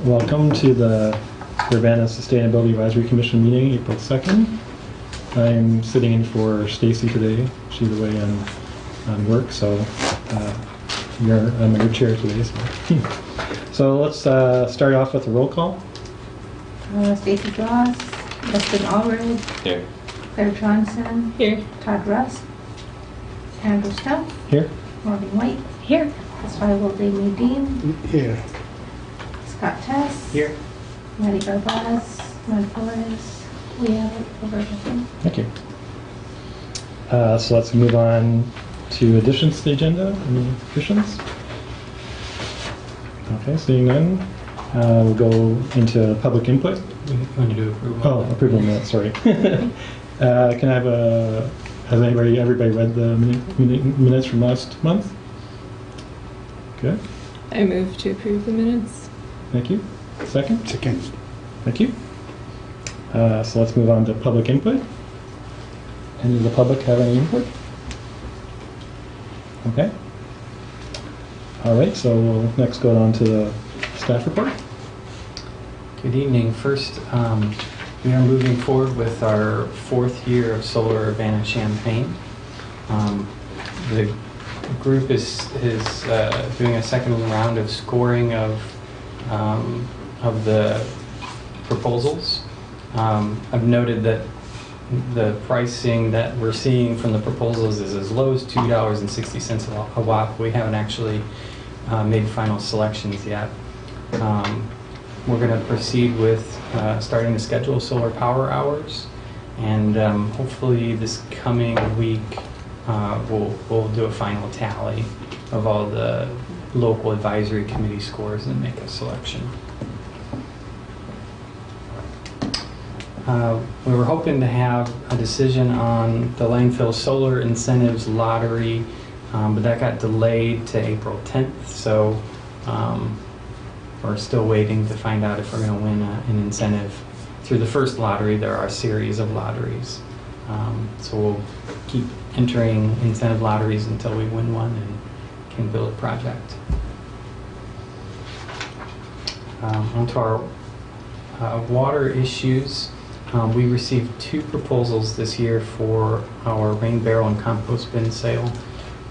Welcome to the Urbana Sustainability Advisory Commission meeting, April 2nd. I'm sitting in for Stacy today. She's away on work, so I'm your chair today. So let's start off with a roll call. Stacy Ross, Dustin Allred, Here. Claire Johnson, Here. Todd Russ, Andrew Stubb, Here. Morgan White, Here. Oswald Damien Dean, Here. Scott Tess, Here. Maddie Garbaz, Mike Flores. We have it over everything. Thank you. So let's move on to additions to the agenda. Any additions? Okay, seeing none, we'll go into public input. We want to do approval. Oh, approval minutes, sorry. Can I have has everybody read the minutes from last month? Good, I move to approve the minutes. thank you. Second? Second. Thank you. So let's move on to public input. Any of the public have any input? Okay. All right, so we'll next go on to the staff report. Good evening. First, we are moving forward with our 4th year of Solar Urbana Champaign. The group is doing a second round of scoring of the proposals. I've noted that the pricing that we're seeing from the proposals is as low as $2.60 a watt. We haven't actually made final selections yet. We're going to proceed with starting to schedule solar power hours, and hopefully this coming week we'll do a final tally of all the local advisory committee scores and make a selection. We were hoping to have a decision on the landfill solar incentives lottery, but that got delayed to April 10th, so we're still waiting to find out if we're going to win an incentive. Through the first lottery, there are a series of lotteries, so we'll keep entering incentive lotteries until we win one and can build a project. Onto our water issues. We received 2 proposals this year for our rain barrel and compost bin sale.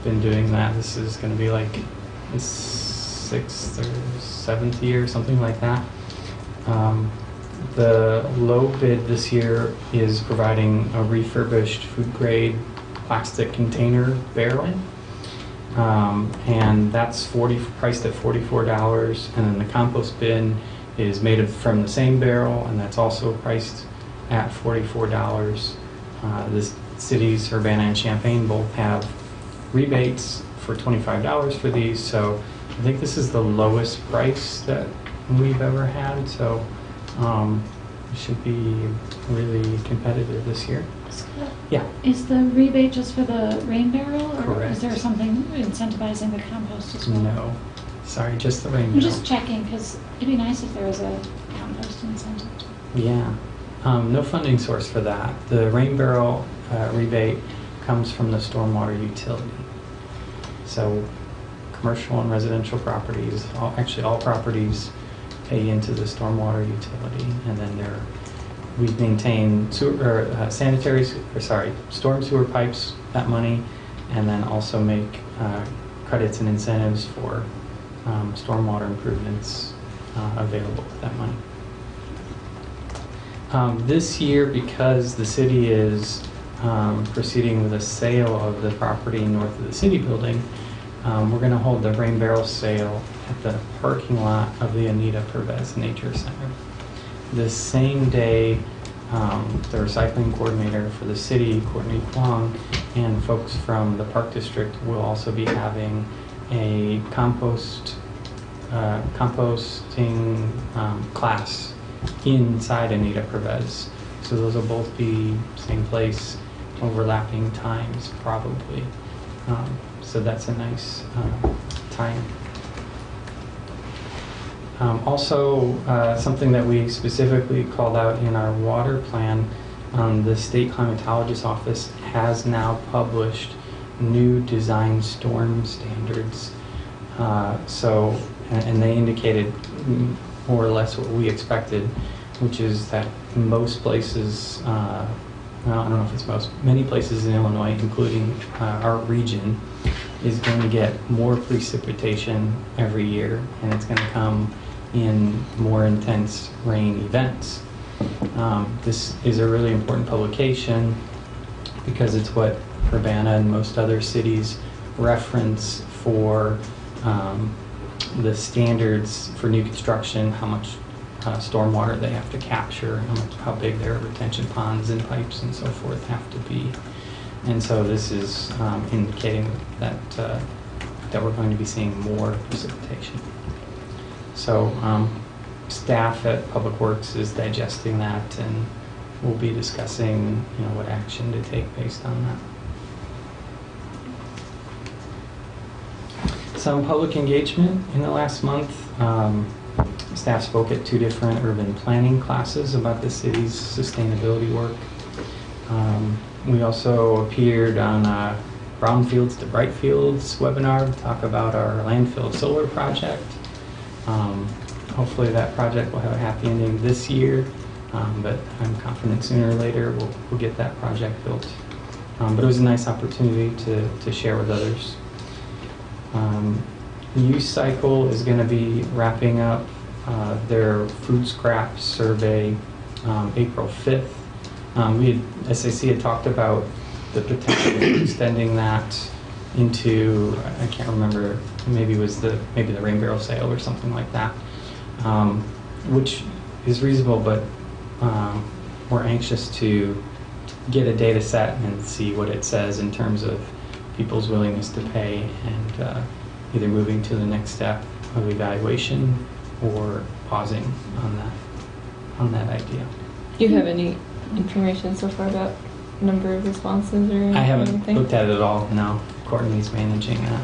Been doing that. This is going to be like the 6th or 7th year, something like that. The low bid this year is providing a refurbished food grade plastic container barrel. And that's priced at $44, and then the compost bin is made from the same barrel, and that's also priced at $44. The cities, Urbana and Champaign, both have rebates for $25 for these, so I think this is the lowest price that we've ever had, so it should be really competitive this year. Scott, Yeah. is the rebate just for the rain barrel, or Correct. is there something incentivizing the compost as well? No, sorry, just the rain I'm barrel. just checking, because it'd be nice if there was a compost incentive. Yeah, no funding source for that. The rain barrel rebate comes from the stormwater utility. So commercial and residential properties, actually all properties pay into the stormwater utility, and then we maintain storm sewer pipes, that money, and then also make credits and incentives for stormwater improvements available with that money. This year, because the city is proceeding with a sale of the property north of the city building, we're going to hold the rain barrel sale at the parking lot of the Anita Pervez Nature Center. The same day, the recycling coordinator for the city, Courtney Kwong, and folks from the Park District will also be having a composting class inside Anita Pervez. So those will both be same place, overlapping times probably. So that's a nice time. Also, something that we specifically called out in our water plan, the state climatologist office has now published new design storm standards. And they indicated more or less what we expected, which is that most places, well, I don't know if it's most, many places in Illinois, including our region, is going to get more precipitation every year, and it's going to come in more intense rain events. This is a really important publication because it's what Urbana and most other cities reference for the standards for new construction, how much stormwater they have to capture, how big their retention ponds and pipes and so forth have to be. And so this is indicating that that we're going to be seeing more precipitation. So staff at Public Works is digesting that, and we'll be discussing, what action to take based on that. Some public engagement in the last month. Staff spoke at 2 different urban planning classes about the city's sustainability work. We also appeared on Brownfields to Brightfields webinar to talk about our landfill solar project. Hopefully that project will have a happy ending this year, but I'm confident sooner or later we'll get that project built. But it was a nice opportunity to share with others. Use Cycle is going to be wrapping up their food scrap survey April 5th. SAC had talked about the potential of extending that into, I can't remember, maybe the rain barrel sale or something like that, which is reasonable, but we're anxious to get a data set and see what it says in terms of people's willingness to pay, and either moving to the next step of evaluation or pausing on that idea. Do you have any information so far about number of responses or anything? I haven't looked at it at all, no. Courtney's managing that.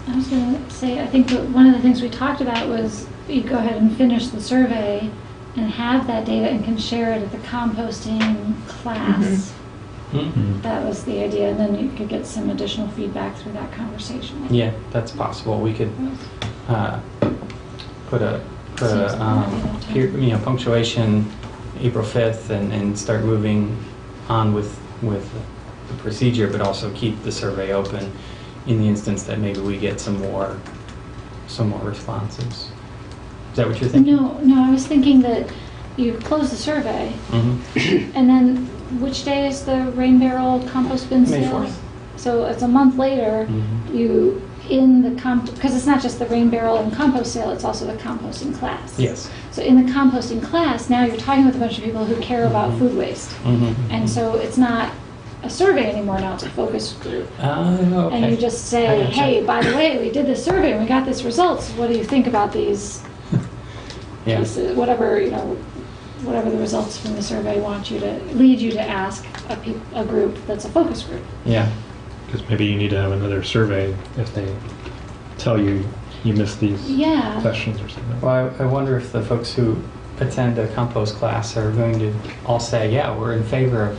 I was going to say, I think that one of the things we talked about was you go ahead and finish the survey and have that data and can share it at the composting class. Mm-hmm. That was the idea, and then you could get some additional feedback through that conversation. Yeah, that's possible. We could put a punctuation April 5th and start moving on with the procedure, but also keep the survey open in the instance that maybe we get some more responses. Is that what you're thinking? No, I was thinking that you close the survey, Mm-hmm. and then which day is the rain barrel compost bin May sale? 4th. So it's a month later, Mm-hmm. you, in the because it's not just the rain barrel and compost sale, it's also the composting class. Yes. So in the composting class, now you're talking with a bunch of people who care about food waste. Mm-hmm. And so it's not a survey anymore, now it's a focus group. Okay. And you just I say, gotcha. hey, by the way, we did this survey and we got these results. What do you think about these Yeah. pieces? Whatever the results from the survey lead you to ask a group that's a focus group. Yeah. Because maybe you need to have another survey if they tell you missed these Yeah. questions or something. Well, I wonder if the folks who attend a compost class are going to all say, yeah, we're in favor of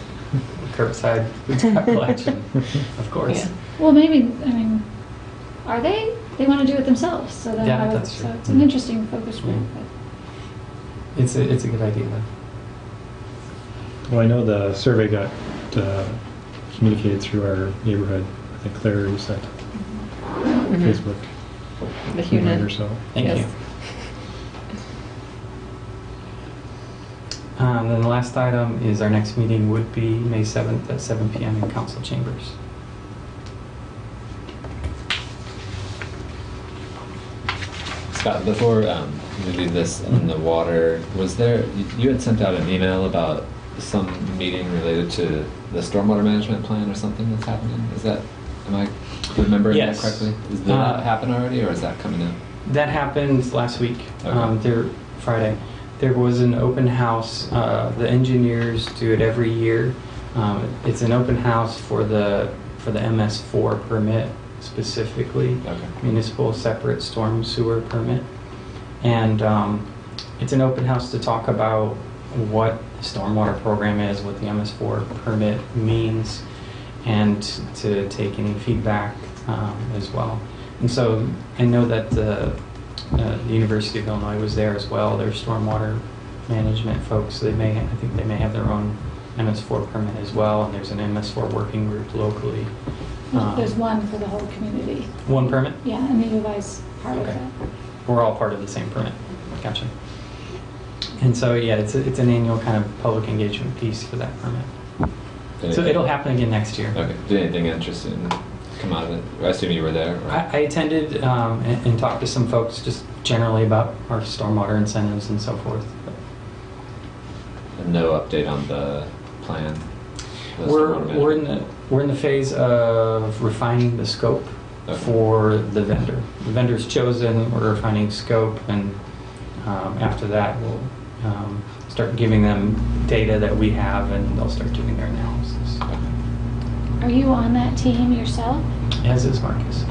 curbside food scrap collection. Of course. Yeah. Well, maybe, are they? They want to do it themselves. So then Yeah, that's true. So it's an interesting focus group. It's a good idea though. Well, I know the survey got communicated through our neighborhood. I think Claire you sent Facebook The reminder, HUNet. so. Thank Yes. you. Then the last item is our next meeting would be May 7th at 7 p.m. in council chambers. Scott, before we do this on the water, was there, you had sent out an email about some meeting related to the stormwater management plan or something that's happening? Am I remembering that Yes. correctly? Did that happen already, or is that coming up? That happened last week, Okay. Friday. There was an open house. The engineers do it every year. It's an open house for the MS4 permit specifically, Okay. municipal separate storm sewer permit. And it's an open house to talk about what the stormwater program is, what the MS4 permit means, and to take any feedback as well. And so I know that the the University of Illinois was there as well. Their stormwater management folks, I think they may have their own MS4 permit as well, and there's an MS4 working group locally. There's one for the whole community. One permit? Yeah, and the U of I's part of Okay. it. We're all part of the same permit. Gotcha. And so, yeah, it's an annual kind of public engagement piece for that permit. So it'll happen again next year. Okay. Did anything interesting come out of it? I assume you were there. Or? I attended and talked to some folks just generally about our stormwater incentives and so forth. And no update on the plan. The We're stormwater we're in the phase of refining the scope Okay. for the vendor. The vendor's chosen. We're refining scope, and after that, we'll start giving them data that we have, and they'll start doing their analysis. Are you on that team yourself? As is Marcus.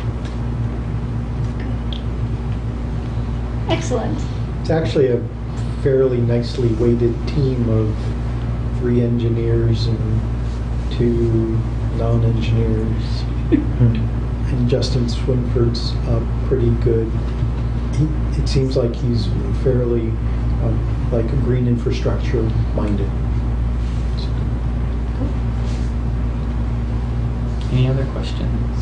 Excellent. It's actually a fairly nicely weighted team of 3 engineers and 2 non-engineers. And Justin Swinford's pretty good. It seems like he's fairly like green infrastructure minded. Any other questions?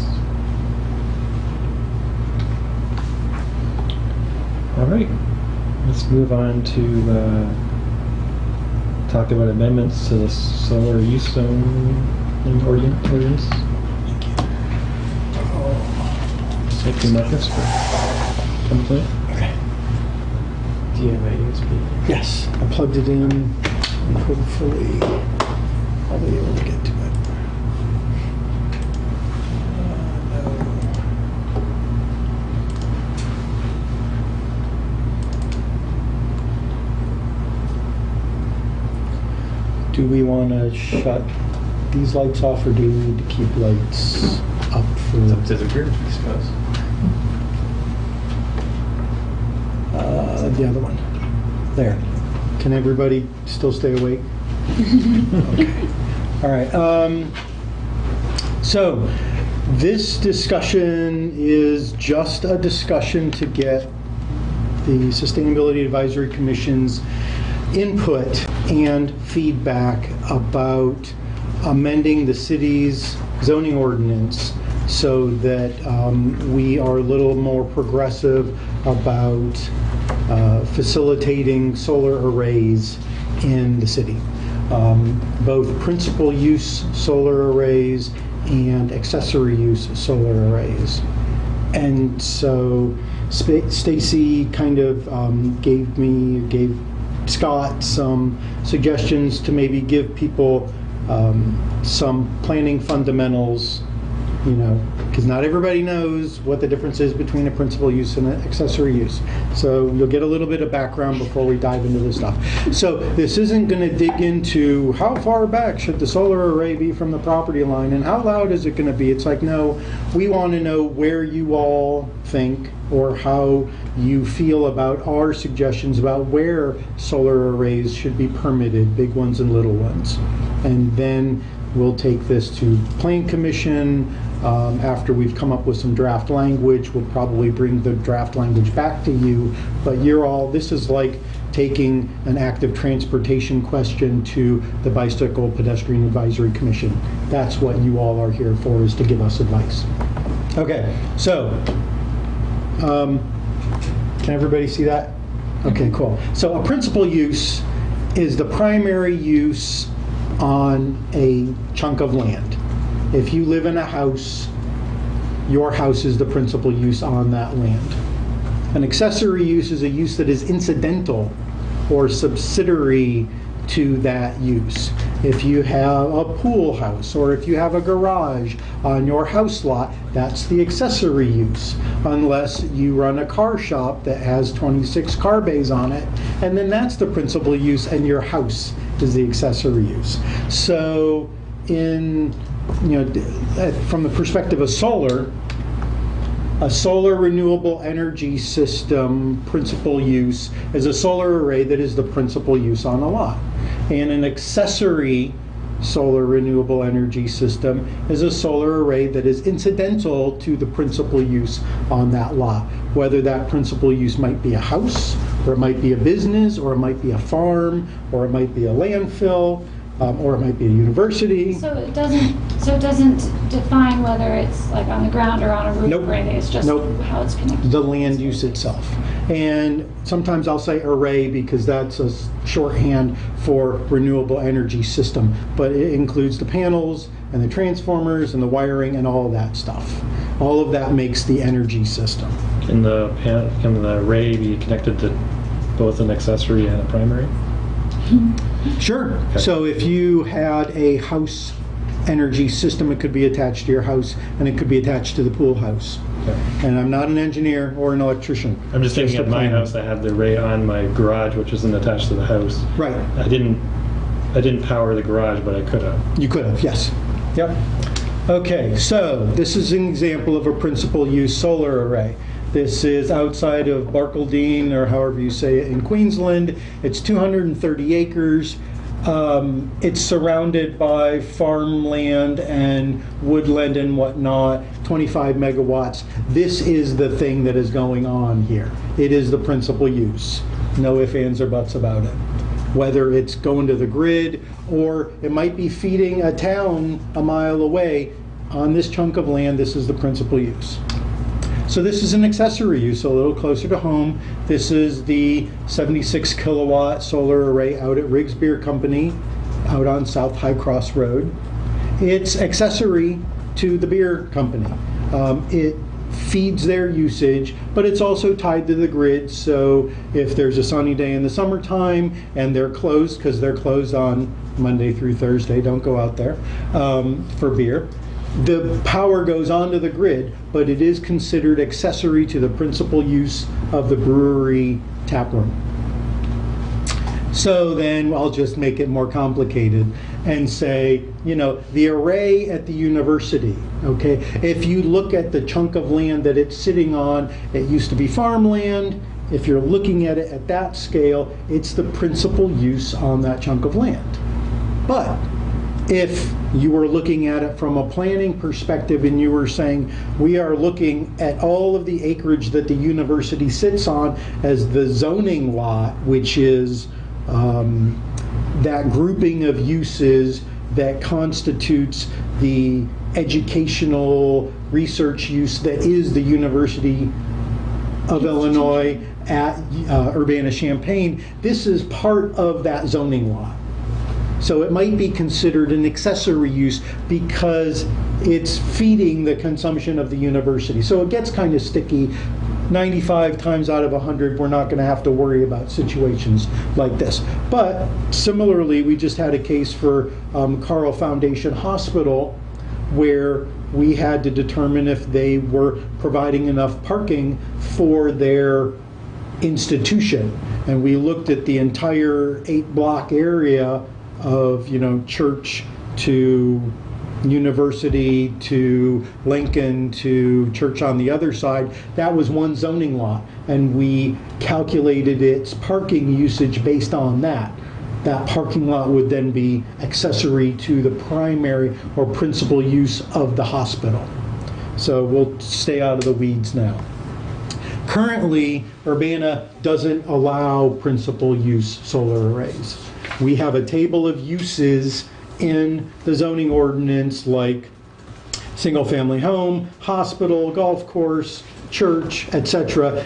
All right, let's move on to talk about amendments to the solar use zone ordinance. Thank you, Marcus, for coming tonight. Okay. Do you have a USB? Yes, I plugged it in and hopefully I'll be able to get to it. No. Do we want to shut these lights off or do we need to keep lights up for It's up to the group, I suppose. the other one? There. Can everybody still stay awake? Okay. All right. So this discussion is just a discussion to get the Sustainability Advisory Commission's input and feedback about amending the city's zoning ordinance so that we are a little more progressive about facilitating solar arrays in the city. Both principal use solar arrays and accessory use solar arrays. And so Stacy kind of gave Scott some suggestions to maybe give people some planning fundamentals, you know, because not everybody knows what the difference is between a principal use and an accessory use. So you'll get a little bit of background before we dive into this stuff. So this isn't going to dig into how far back should the solar array be from the property line and how loud is it going to be. It's like, no, we want to know where you all think or how you feel about our suggestions about where solar arrays should be permitted, big ones and little ones. And then we'll take this to Plan Commission. After we've come up with some draft language, we'll probably bring the draft language back to you. But this is like taking an active transportation question to the Bicycle Pedestrian Advisory Commission. That's what you all are here for, is to give us advice. Okay, so can everybody see that? Okay, cool. So a principal use is the primary use on a chunk of land. If you live in a house, your house is the principal use on that land. An accessory use is a use that is incidental or subsidiary to that use. If you have a pool house or if you have a garage on your house lot, that's the accessory use, unless you run a car shop that has 26 car bays on it, and then that's the principal use and your house is the accessory use. So from the perspective of solar, a solar renewable energy system principal use is a solar array that is the principal use on a lot. And an accessory solar renewable energy system is a solar array that is incidental to the principal use on that lot. Whether that principal use might be a house, or it might be a business, or it might be a farm, or it might be a landfill, or it might be a university. So it doesn't define whether it's like on the ground or on a roof Nope. or anything, it's just Nope. how it's connected. The land use itself. And sometimes I'll say array because that's a shorthand for renewable energy system, but it includes the panels and the transformers and the wiring and all of that stuff. All of that makes the energy system. Can the array be connected to both an accessory and a primary? Sure. Okay. So if you had a house energy system, it could be attached to your house and it could be attached to the pool house. Okay. And I'm not an engineer or an electrician. I'm just thinking a at my planner. house, I have the array on my garage, which isn't attached to the house. Right. I didn't power the garage, but I could have. You could have, yes. Yep. Okay, so this is an example of a principal use solar array. This is outside of Barcaldine, or however you say it, in Queensland. It's 230 acres. It's surrounded by farmland and woodland and whatnot, 25 megawatts. This is the thing that is going on here. It is the principal use. No ifs, ands, or buts about it. Whether it's going to the grid or it might be feeding a town a mile away, on this chunk of land, this is the principal use. So this is an accessory use, a little closer to home. This is the 76 kilowatt solar array out at Riggs Beer Company, out on South High Cross Road. It's accessory to the beer company. It feeds their usage, but it's also tied to the grid, so if there's a sunny day in the summertime and they're closed, because they're closed on Monday through Thursday, don't go out there for beer, the power goes onto the grid, but it is considered accessory to the principal use of the brewery tap room. So then I'll just make it more complicated and say, you know, the array at the university, okay? If you look at the chunk of land that it's sitting on, it used to be farmland. If you're looking at it at that scale, it's the principal use on that chunk of land. But if you were looking at it from a planning perspective and you were saying, we are looking at all of the acreage that the university sits on as the zoning lot, which is that grouping of uses that constitutes the educational research use that is the University of Illinois at Urbana-Champaign, this is part of that zoning lot. So it might be considered an accessory use because it's feeding the consumption of the university. So it gets kind of sticky. 95 times out of 100, we're not going to have to worry about situations like this. But similarly, we just had a case for Carle Foundation Hospital where we had to determine if they were providing enough parking for their institution. And we looked at the entire 8-block area of, you know, Church to University to Lincoln to Church on the other side. That was one zoning lot, and we calculated its parking usage based on that. That parking lot would then be accessory to the primary or principal use of the hospital. So we'll stay out of the weeds now. Currently, Urbana doesn't allow principal use solar arrays. We have a table of uses in the zoning ordinance like single-family home, hospital, golf course, church, etc.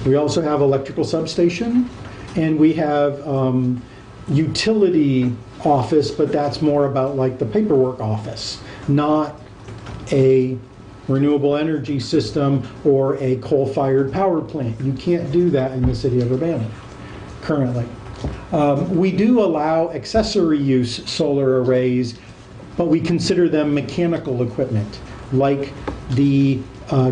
We also have electrical substation, and we have utility office, but that's more about like the paperwork office, not a renewable energy system or a coal-fired power plant. You can't do that in the city of Urbana currently. We do allow accessory use solar arrays, but we consider them mechanical equipment, like the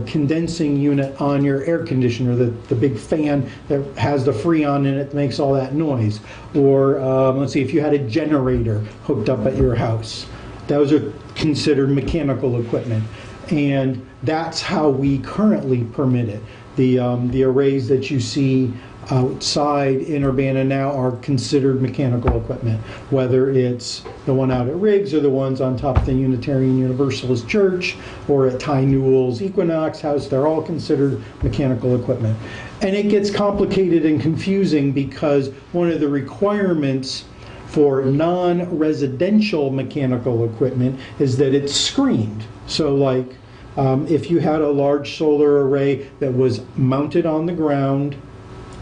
condensing unit on your air conditioner, the big fan that has the Freon in it that makes all that noise. Or let's see, if you had a generator hooked up at your house, those are considered mechanical equipment. And that's how we currently permit it. The arrays that you see outside in Urbana now are considered mechanical equipment, whether it's the one out at Riggs or the ones on top of the Unitarian Universalist Church or at Ty Newell's Equinox House. They're all considered mechanical equipment. And it gets complicated and confusing because one of the requirements for non-residential mechanical equipment is that it's screened. So like if you had a large solar array that was mounted on the ground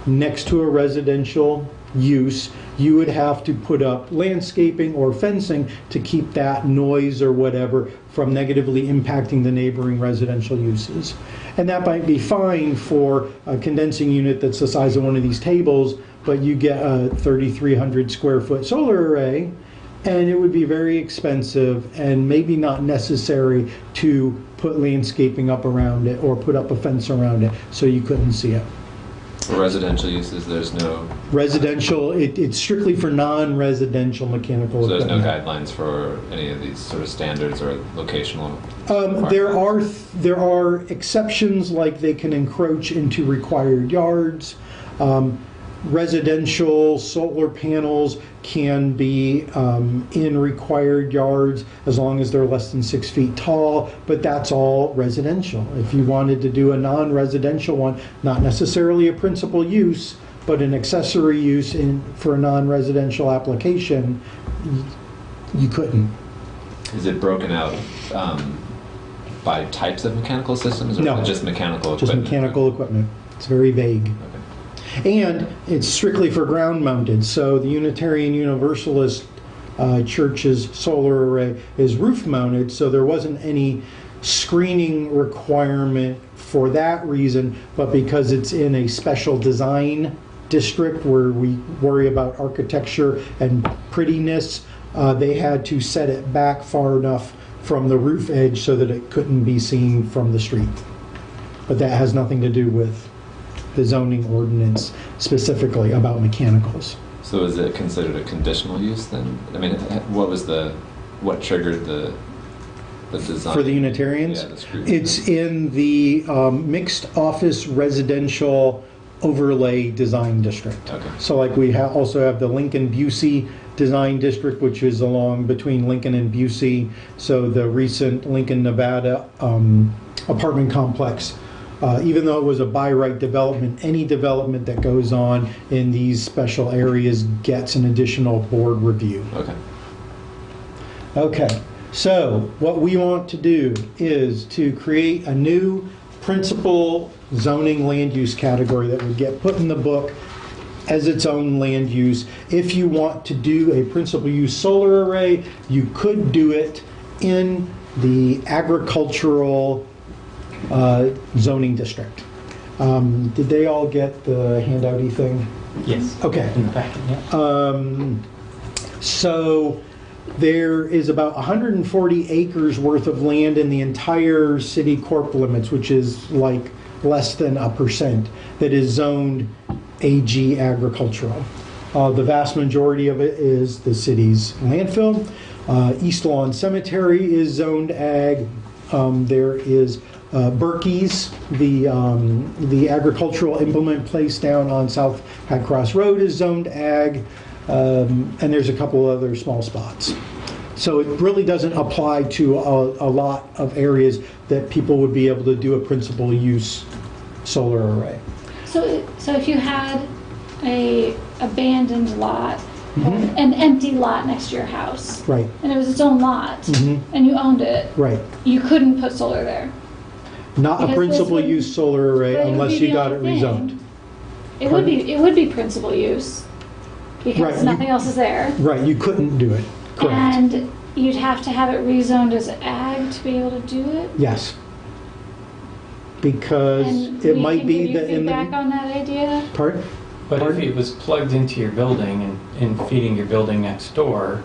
next to a residential use, you would have to put up landscaping or fencing to keep that noise or whatever from negatively impacting the neighboring residential uses. And that might be fine for a condensing unit that's the size of one of these tables, but you get a 3,300 square foot solar array, and it would be very expensive and maybe not necessary to put landscaping up around it or put up a fence around it so you couldn't see it. For residential uses, there's no, Residential, it's strictly for non-residential mechanical so there's no equipment. guidelines for any of these sort of standards or locational? There are exceptions, like they can encroach into required yards. Residential solar panels can be in required yards as long as they're less than 6 feet tall, but that's all residential. If you wanted to do a non-residential one, not necessarily a principal use, but an accessory use for a non-residential application, you couldn't. Is it broken out by types of mechanical systems, or No. just mechanical Just equipment? mechanical equipment. It's very vague. Okay. And it's strictly for ground mounted. So the Unitarian Universalist Church's solar array is roof mounted, so there wasn't any screening requirement for that reason, but because it's in a special design district where we worry about architecture and prettiness, they had to set it back far enough from the roof edge so that it couldn't be seen from the street. But that has nothing to do with the zoning ordinance specifically about mechanicals. So is it considered a conditional use then? I mean, what triggered the design? For the Unitarians? Yeah, the scrutiny. It's in the mixed office residential overlay design district. Okay. So like we also have the Lincoln Busey design district, which is along between Lincoln and Busey. So the recent Lincoln, Nevada apartment complex, even though it was a by right development, any development that goes on in these special areas gets an additional board review. Okay. Okay, so what we want to do is to create a new principal zoning land use category that would get put in the book as its own land use. If you want to do a principal use solar array, you could do it in the agricultural zoning district. Did they all get the handouty thing? Yes. Okay. In the packet, yeah. So there is about 140 acres worth of land in the entire city corp limits, which is like less than 1%, that is zoned AG agricultural. The vast majority of it is the city's landfill. East Lawn Cemetery is zoned ag. There is Berkey's, the agricultural implement place down on South High Cross Road is zoned ag, and there's a couple other small spots. So it really doesn't apply to a lot of areas that people would be able to do a principal use solar array. So if you had a abandoned lot, or Mhm. an empty lot next to your house, Right, and it was its own lot, Mhm. and you owned it, right. you couldn't put solar there. Not a Because principal this would- use solar array But it would unless be you the got it only rezoned. thing. It would be principal use, because Right, nothing else is there. Right, you couldn't do it, correct. And you'd have to have it rezoned as ag to be able to do it. Yes. Because And it we might can be give you that in feedback the... on that idea. Pardon? But if Pardon? it was plugged into your building and feeding your building next door,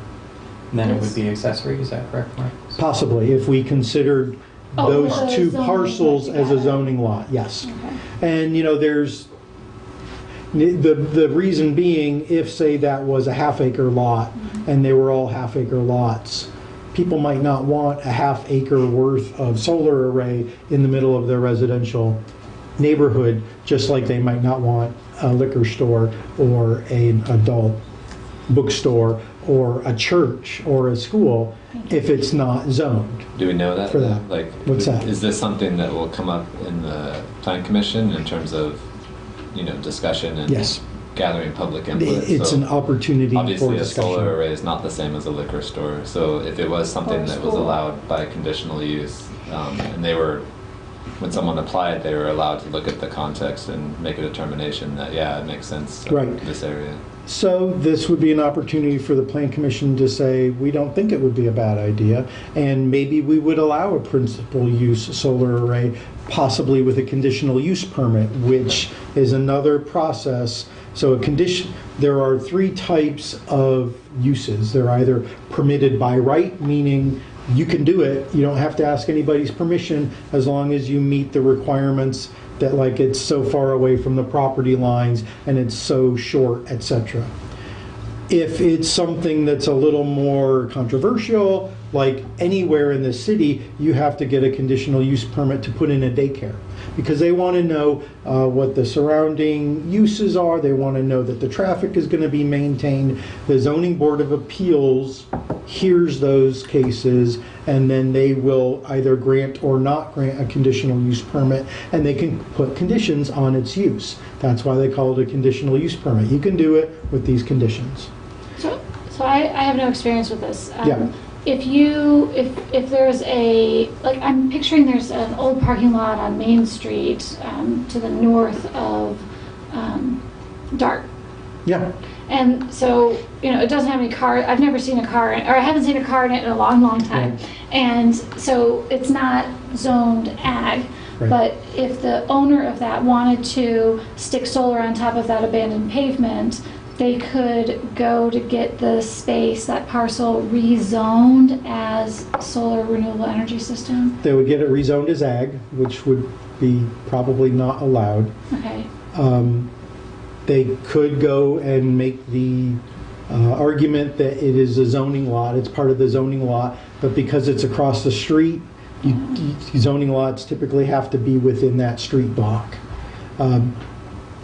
then it Yes. would be accessory, is that correct, Mark? Possibly, if we considered Oh, those the two zoning parcels lot as a together. zoning lot, yes. Okay. And, there's, the reason being, if, say, that was a half-acre lot, and they were all half-acre lots, people might not want a half-acre worth of solar array in the middle of their residential neighborhood, just like they might not want a liquor store or an adult bookstore or a church or a school if it's not zoned. Do we know that? For that. Like, What's that? Is this something that will come up in the plan commission in terms of, discussion and Yes. gathering public input? It's So an opportunity for obviously, a discussion. solar array is not the same as a liquor store. So if it was something Or that was school. allowed by conditional use, and they were, when someone applied, they were allowed to look at the context and make a determination that, yeah, it makes sense in Right. this area. So this would be an opportunity for the Plan Commission to say, we don't think it would be a bad idea, and maybe we would allow a principal use solar array, possibly with a conditional use permit, which is another process. So there are 3 types of uses. They're either permitted by right, meaning you can do it, you don't have to ask anybody's permission as long as you meet the requirements that, like, it's so far away from the property lines and it's so short, etc. If it's something that's a little more controversial, like anywhere in the city, you have to get a conditional use permit to put in a daycare, because they want to know what the surrounding uses are. They want to know that the traffic is going to be maintained. The Zoning Board of Appeals hears those cases, and then they will either grant or not grant a conditional use permit, and they can put conditions on its use. That's why they call it a conditional use permit. You can do it with these conditions. So I have no experience with this. Yeah. If there's like, I'm picturing there's an old parking lot on Main Street to the north of Dart. Yeah. And so, it doesn't have any car. I've never seen a car, or I haven't seen a car in it in a long, long time. And so it's not zoned ag. Right. But if the owner of that wanted to stick solar on top of that abandoned pavement, they could go to get the space, that parcel, rezoned as solar renewable energy system. They would get it rezoned as ag, which would be probably not allowed. Okay. They could go and make the argument that it is a zoning lot, it's part of the zoning lot, but because it's across the street, zoning lots typically have to be within that street block.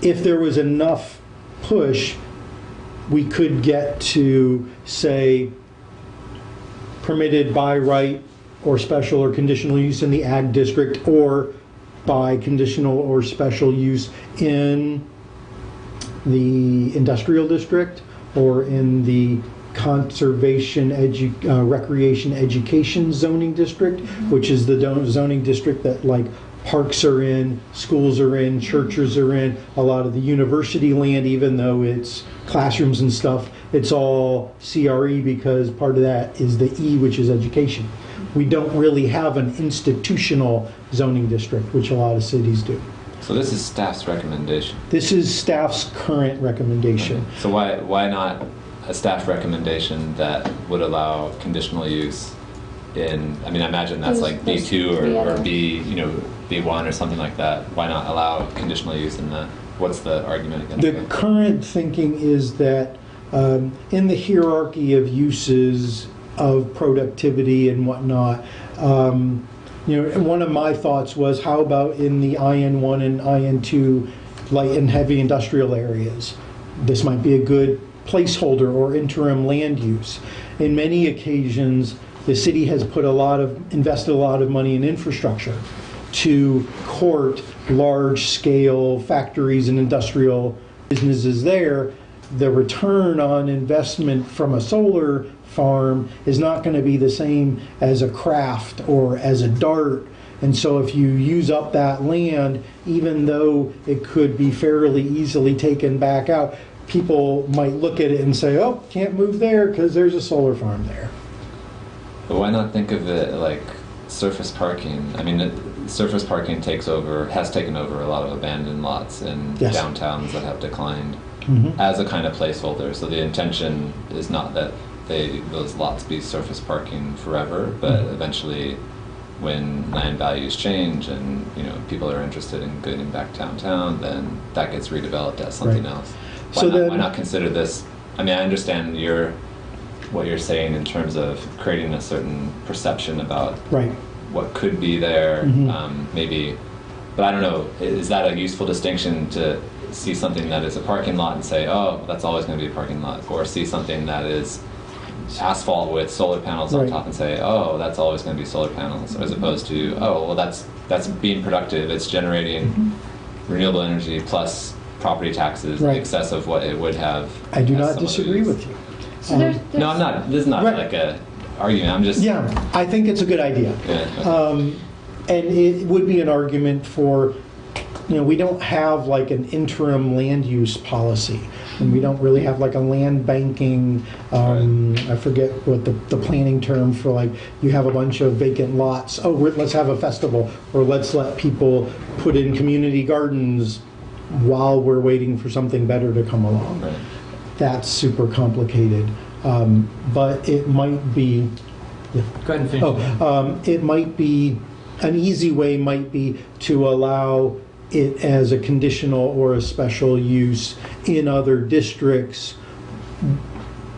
If there was enough push, we could get to, say, permitted by right or special or conditional use in the ag district, or by conditional or special use in the industrial district, or in the conservation recreation education zoning district, which is the zoning district that, like, parks are in, schools are in, churches are in, a lot of the university land, even though it's classrooms and stuff, it's all CRE, because part of that is the E, which is education. We don't really have an institutional zoning district, which a lot of cities do. So this is staff's recommendation. This is staff's current recommendation. So why not a staff recommendation that would allow conditional use in, I imagine that's like There's B2 three or other- B, B1 or something like that. Why not allow conditional use in that? What's the argument against The that? current thinking is that in the hierarchy of uses of productivity and whatnot, one of my thoughts was, how about in the IN1 and IN2 light and heavy industrial areas? This might be a good placeholder or interim land use. In many occasions, the city has invested a lot of money in infrastructure to court large-scale factories and industrial businesses there. The return on investment from a solar farm is not going to be the same as a craft or as a Dart. And so if you use up that land, even though it could be fairly easily taken back out, people might look at it and say, oh, can't move there because there's a solar farm there. But why not think of it like surface parking? Surface parking has taken over a lot of abandoned lots in Yes. downtowns that have declined Mhm. as a kind of placeholder. So the intention is not that those lots be surface parking forever, but eventually, when land values change and people are interested in getting back downtown, then that gets redeveloped as something Right. else. So Why not consider this? I understand what you're saying in terms of creating a certain perception about Right. what could be there, Mhm. maybe. But I don't know. Is that a useful distinction to see something that is a parking lot and say, oh, that's always going to be a parking lot, or see something that is asphalt with solar panels on Right. top and say, oh, that's always going to be solar panels, as opposed to, oh, well, that's being productive. It's generating renewable energy plus property taxes in Right. excess of what it would have. I do as not some disagree other with you. So there's, No, I'm not. This is not Right. like a argument. I'm just. Yeah, I think it's a good idea. Yeah, okay. And it would be an argument for, we don't have like an interim land use policy. And we don't really have like a land banking, I forget what the planning term for, like, you have a bunch of vacant lots. Oh, let's have a festival, or let's let people put in community gardens while we're waiting for something better to come along. Right. That's super complicated. But it might be, Go ahead and finish. it might be, an easy way might be to allow it as a conditional or a special use in other districts,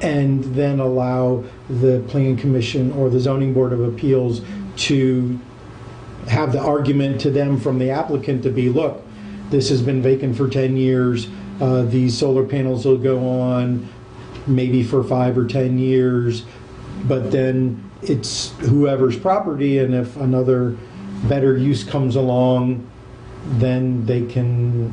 and then allow the Planning Commission or the Zoning Board of Appeals to have the argument to them from the applicant to be, look, this has been vacant for 10 years, these solar panels will go on maybe for 5 or 10 years, but then it's whoever's property, and if another better use comes along, then they can,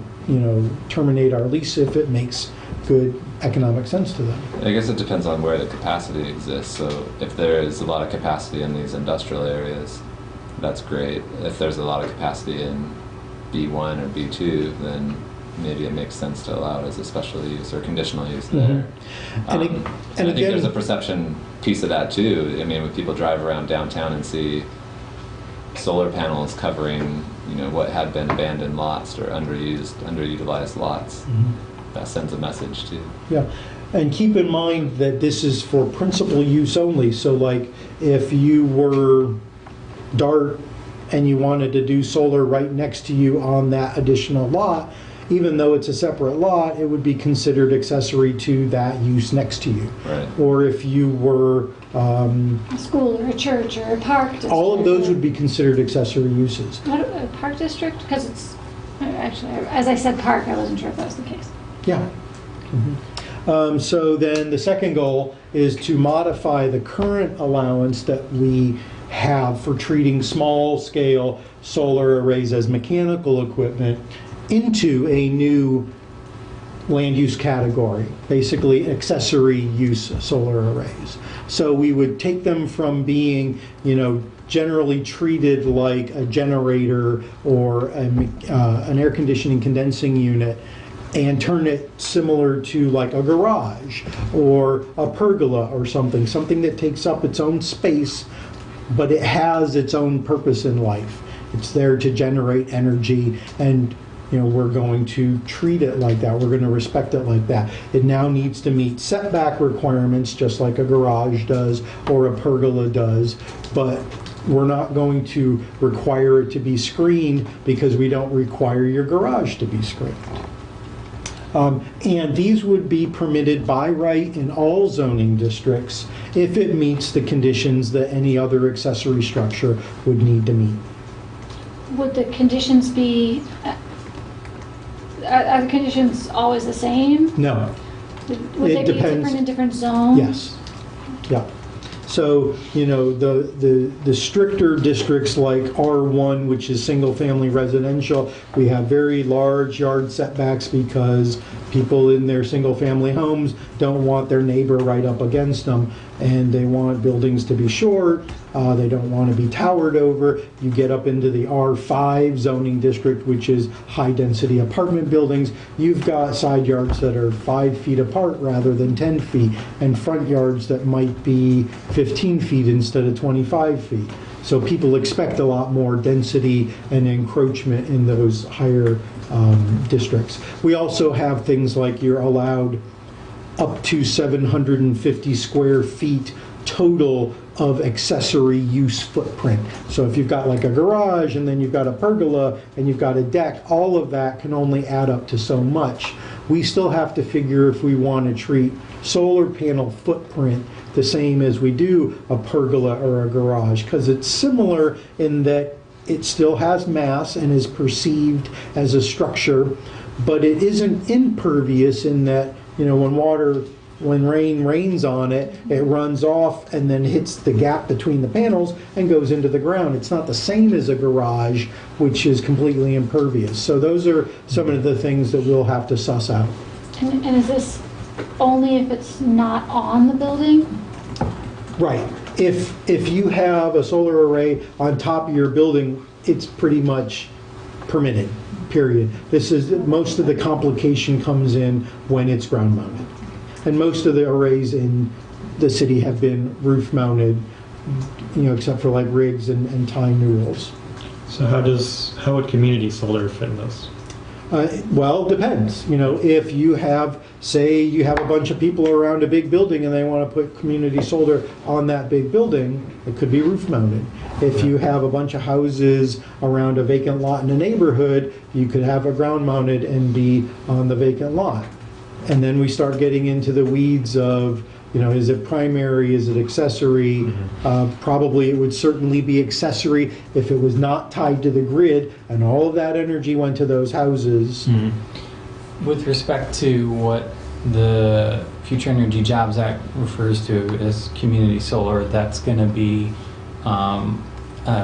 terminate our lease if it makes good economic sense to them. I guess it depends on where the capacity exists. So if there is a lot of capacity in these industrial areas, that's great. If there's a lot of capacity in B1 or B2, then maybe it makes sense to allow it as a special use or conditional use there. And And I think again- there's a perception piece of that too. I mean, when people drive around downtown and see solar panels covering, what had been abandoned lots or underutilized lots, that sends a message too. Yeah, and keep in mind that this is for principal use only. So like, if you were DART and you wanted to do solar right next to you on that additional lot, even though it's a separate lot, it would be considered accessory to that use next to you. Right. Or if you were, a school or a church or a park district. all of those would be considered accessory uses. What, a park district? Because it's, actually, as I said park, I wasn't sure if that was the case. Yeah. So then the second goal is to modify the current allowance that we have for treating small-scale solar arrays as mechanical equipment into a new land use category, basically accessory use solar arrays. So we would take them from being, generally treated like a generator or an air conditioning condensing unit, and turn it similar to like a garage or a pergola or something that takes up its own space, but it has its own purpose in life. It's there to generate energy, and we're going to treat it like that. We're going to respect it like that. It now needs to meet setback requirements just like a garage does or a pergola does, but we're not going to require it to be screened because we don't require your garage to be screened. And these would be permitted by right in all zoning districts if it meets the conditions that any other accessory structure would need to meet. Would the conditions be, are the conditions always the same? No. Would It they be depends. different in different zones? Yes. Yeah. So, the stricter districts like R1, which is single-family residential, we have very large yard setbacks because people in their single-family homes don't want their neighbor right up against them, and they want buildings to be short. They don't want to be towered over. You get up into the R5 zoning district, which is high-density apartment buildings. You've got side yards that are 5 feet apart rather than 10 feet, and front yards that might be 15 feet instead of 25 feet. So people expect a lot more density and encroachment in those higher districts. We also have things like you're allowed up to 750 square feet total of accessory use footprint. So if you've got like a garage and then you've got a pergola and you've got a deck, all of that can only add up to so much. We still have to figure if we want to treat solar panel footprint the same as we do a pergola or a garage, because it's similar in that it still has mass and is perceived as a structure, but it isn't impervious in that, when rain rains on it, it runs off and then hits the gap between the panels and goes into the ground. It's not the same as a garage, which is completely impervious. So those are some of the things that we'll have to suss out. And is this only if it's not on the building? Right. If you have a solar array on top of your building, it's pretty much permitted, period. Most of the complication comes in when it's ground mounted. And most of the arrays in the city have been roof mounted, except for like Riggs and Time Newells. So how would community solar fit in this? Well, it depends. If you have, say, you have a bunch of people around a big building and they want to put community solar on that big building, it could be roof mounted. If you have a bunch of houses around a vacant lot in a neighborhood, you could have a ground mounted and be on the vacant lot. And then we start getting into the weeds of, is it primary, is it accessory? Probably it would certainly be accessory if it was not tied to the grid and all of that energy went to those houses. With respect to what the Future Energy Jobs Act refers to as community solar, that's going to be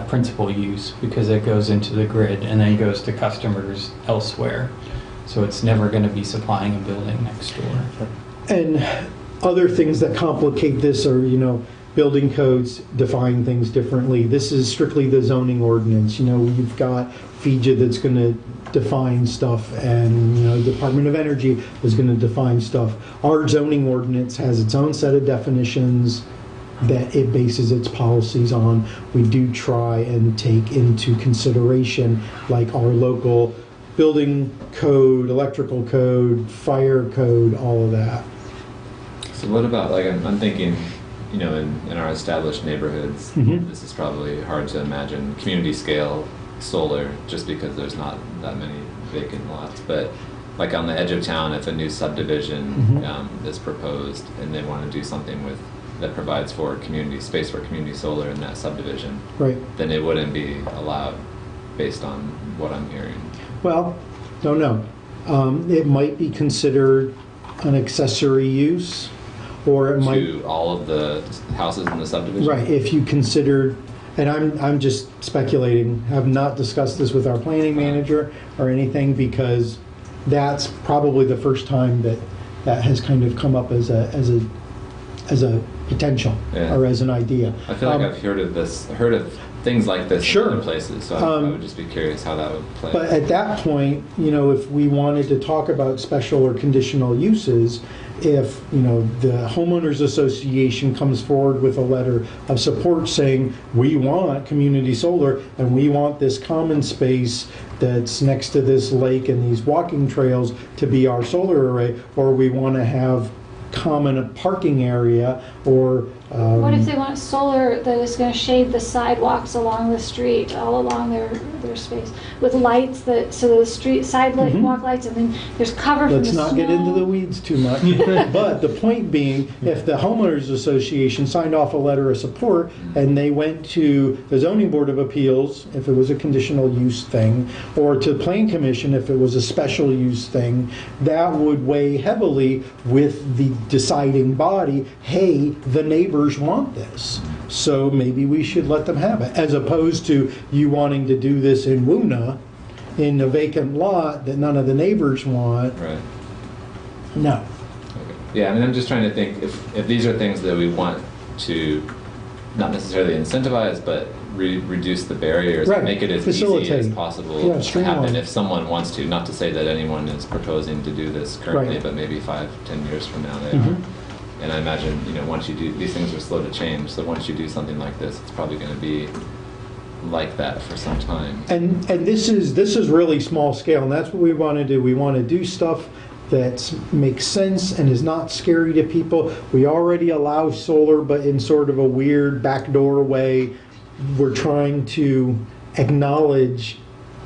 principal use because it goes into the grid and then goes to customers elsewhere. So it's never going to be supplying a building next door. And other things that complicate this are, building codes define things differently. This is strictly the zoning ordinance. You've got FEJA that's going to define stuff, and the Department of Energy is going to define stuff. Our zoning ordinance has its own set of definitions that it bases its policies on. We do try and take into consideration like our local building code, electrical code, fire code, all of that. So what about, like, I'm thinking, in our established neighborhoods, this is probably hard to imagine community scale solar just because there's not that many vacant lots. But like on the edge of town, if a new subdivision is proposed and they want to do something that provides for space for community solar in that subdivision, Right. then it wouldn't be allowed based on what I'm hearing. Well, don't know. It might be considered an accessory use, or it might. To all of the houses in the subdivision? Right, if you considered, and I'm just speculating, have not discussed this with our planning manager or anything, because that's probably the first time that has kind of come up as a potential or as an idea. I feel like I've heard of things like this Sure. in other places, so I would just be curious how that would play. But at that point, if we wanted to talk about special or conditional uses, if, the homeowners association comes forward with a letter of support saying, we want community solar and we want this common space that's next to this lake and these walking trails to be our solar array, or we want to have common parking area, or What if they want solar that is going to shade the sidewalks along the street, all along their space, with lights so the street sidewalk lights, and then there's cover from the let's snow. not get into the weeds too much. But the point being, if the homeowners association signed off a letter of support and they went to the zoning board of appeals if it was a conditional use thing, or to plan commission if it was a special use thing, that would weigh heavily with the deciding body. Hey, the neighbors want this, so maybe we should let them have it, as opposed to you wanting to do this in Woona in a vacant lot that none of the neighbors want. Right. No. Okay. Yeah, I'm just trying to think if these are things that we want to not necessarily incentivize, but reduce the barriers, Right. and make it as Facilitate. easy as possible Yeah, to streamline. happen if someone wants to. Not to say that anyone is proposing to do this currently, Right. but maybe 5-10 years from now they Mhm. are. And I imagine, once you do, these things are slow to change, so once you do something like this, it's probably going to be like that for some time. And this is really small scale, and that's what we want to do. We want to do stuff that makes sense and is not scary to people. We already allow solar, but in sort of a weird backdoor way. We're trying to acknowledge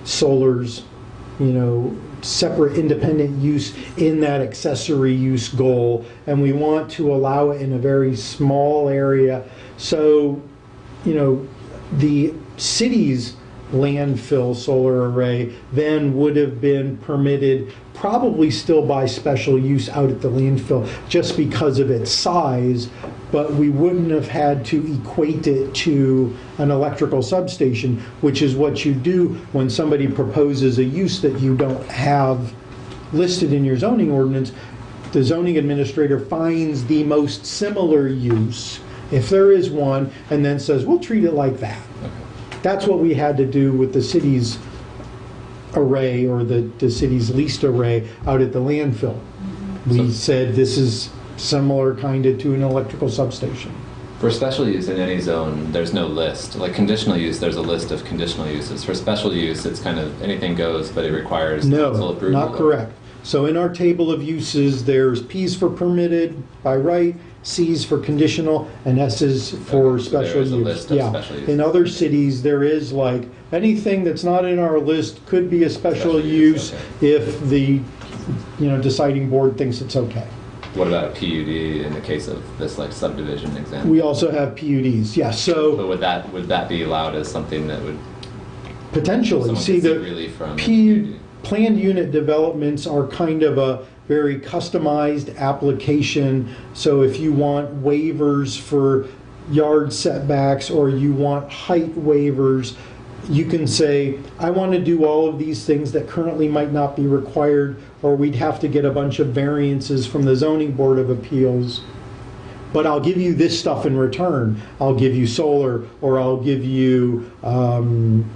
solar's, separate independent use in that accessory use goal, and we want to allow it in a very small area. So, the city's landfill solar array then would have been permitted probably still by special use out at the landfill just because of its size, but we wouldn't have had to equate it to an electrical substation, which is what you do when somebody proposes a use that you don't have listed in your zoning ordinance. The zoning administrator finds the most similar use, if there is one, and then says, we'll treat it like that. That's what we had to do with the city's array, or the city's leased array out at the landfill. We said this is similar kind of to an electrical substation. For special use in any zone, there's no list. Like conditional use, there's a list of conditional uses. For special use, it's kind of anything goes, but it requires council No, approval. not correct. So in our table of uses, there's Ps for permitted by right, Cs for conditional, and S's for Okay, so there special is a use. list of Yeah. special uses. In other cities, there is like, anything that's not in our list could be a special Special use, use okay. if the, deciding board thinks it's okay. What about a PUD in the case of this like subdivision example? We also have PUDs, yeah, so But would that be allowed as something that would potentially, someone see could seek the relief from? planned unit developments are kind of a very customized application. So if you want waivers for yard setbacks, or you want height waivers, you can say, I want to do all of these things that currently might not be required, or we'd have to get a bunch of variances from the zoning board of appeals. But I'll give you this stuff in return. I'll give you solar, or I'll give you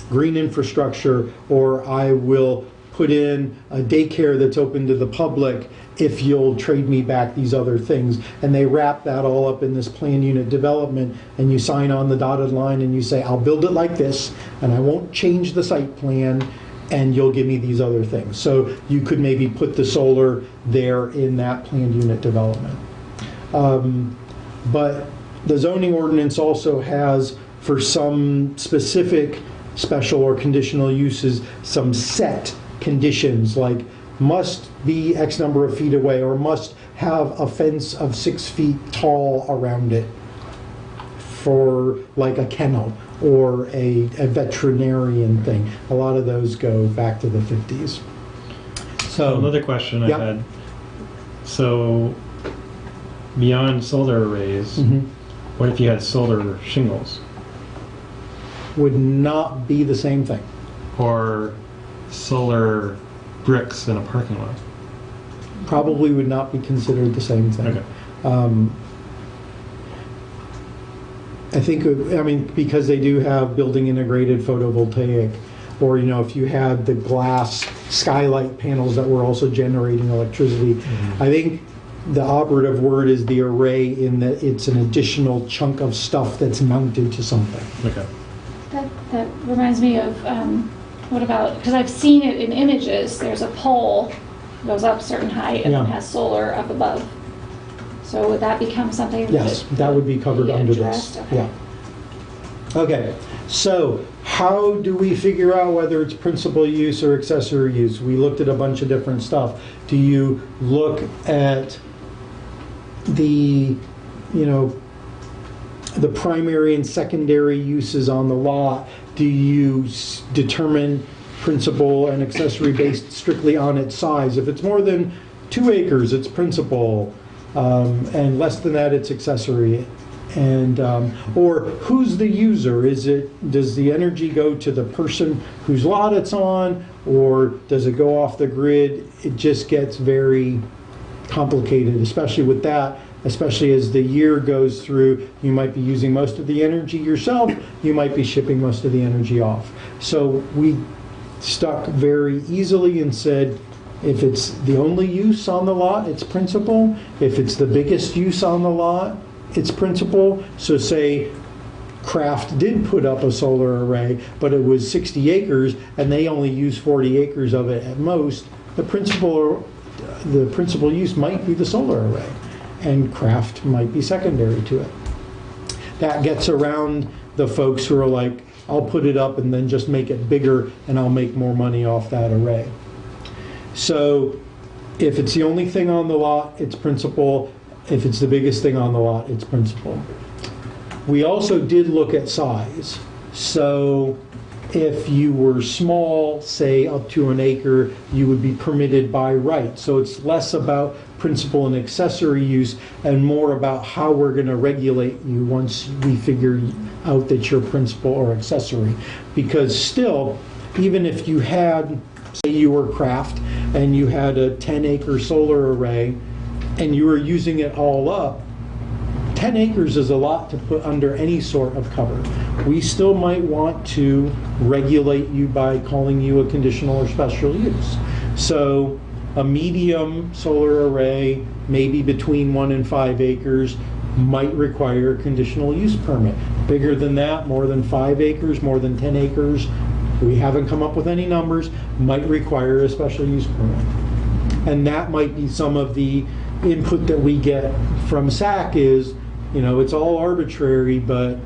green infrastructure, or I will put in a daycare that's open to the public if you'll trade me back these other things. And they wrap that all up in this planned unit development, and you sign on the dotted line and you say, I'll build it like this, and I won't change the site plan, and you'll give me these other things. So you could maybe put the solar there in that planned unit development. But the zoning ordinance also has, for some specific special or conditional uses, some set conditions, like must be X number of feet away, or must have a fence of 6 feet tall around it for like a kennel or a veterinarian thing. A lot of those go back to the 50s. So another question I Yep. had. So beyond solar arrays, Mhm. what if you had solar shingles Would not be the same thing. or solar bricks in a parking lot? Probably would not be considered the same thing. Okay. I think, because they do have building integrated photovoltaic, or, if you had the glass skylight panels that were also generating electricity. I think the operative word is the array, in that it's an additional chunk of stuff that's mounted to something. Okay. That reminds me of, what about, because I've seen it in images, there's a pole, goes up a certain height, and then Yeah. has solar up above. So would that become something that? Yes, that would be covered be under this. addressed? Okay. Yeah. Okay, so how do we figure out whether it's principal use or accessory use? We looked at a bunch of different stuff. Do you look at the, the primary and secondary uses on the lot? Do you determine principal and accessory based strictly on its size? If it's more than 2 acres, it's principal, and less than that, it's accessory. And or who's the user? Does the energy go to the person whose lot it's on, or does it go off the grid? It just gets very complicated, especially with that. Especially as the year goes through, you might be using most of the energy yourself, you might be shipping most of the energy off. So we stuck very easily and said, if it's the only use on the lot, it's principal. If it's the biggest use on the lot, it's principal. So say Kraft did put up a solar array, but it was 60 acres and they only use 40 acres of it at most, the principal use might be the solar array, and Kraft might be secondary to it. That gets around the folks who are like, I'll put it up and then just make it bigger and I'll make more money off that array. So if it's the only thing on the lot, it's principal. If it's the biggest thing on the lot, it's principal. We also did look at size. So If you were small, say up to an acre, you would be permitted by right. So it's less about principal and accessory use and more about how we're going to regulate you once we figure out that you're principal or accessory. Because still, even if you had, say you were Kraft and you had a 10-acre solar array and you were using it all up, 10 acres is a lot to put under any sort of cover. We still might want to regulate you by calling you a conditional or special use. So a medium solar array, maybe between 1 and 5 acres, might require a conditional use permit. Bigger than that, more than 5 acres, more than 10 acres, we haven't come up with any numbers, might require a special use permit. And that might be some of the input that we get from SAC is, it's all arbitrary, but,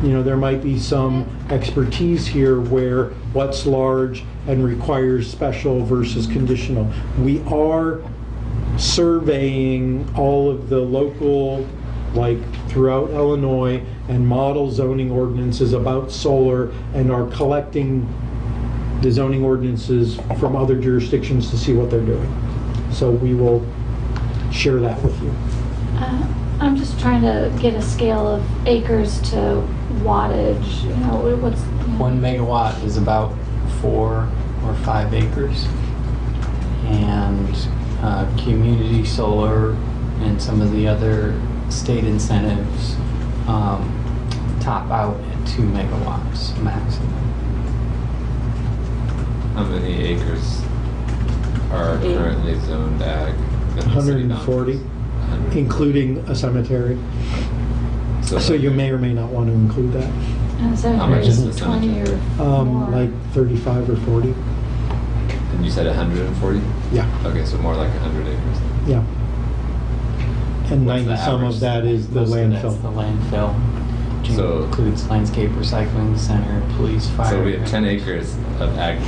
there might be some expertise here where what's large and requires special versus conditional. We are surveying all of the local, like throughout Illinois, and model zoning ordinances about solar and are collecting the zoning ordinances from other jurisdictions to see what they're doing. So we will share that with you. I'm just trying to get a scale of acres to wattage, what's... 1 megawatt is about 4 or 5 acres. And community solar and some of the other state incentives top out at 2 megawatts maximum. How many acres are currently zoned ag? in the city 140, 100. including a cemetery. So you may or may not want to include that. And so How much is the 20 or more. Like 35 or 40. And you said 140? Yeah, Okay, so more like 100 acres. yeah. And What's the 90 some average? of that is the Most of that's the landfill. landfill, which So- includes landscape recycling center, police, fire. So we have 10 acres of ag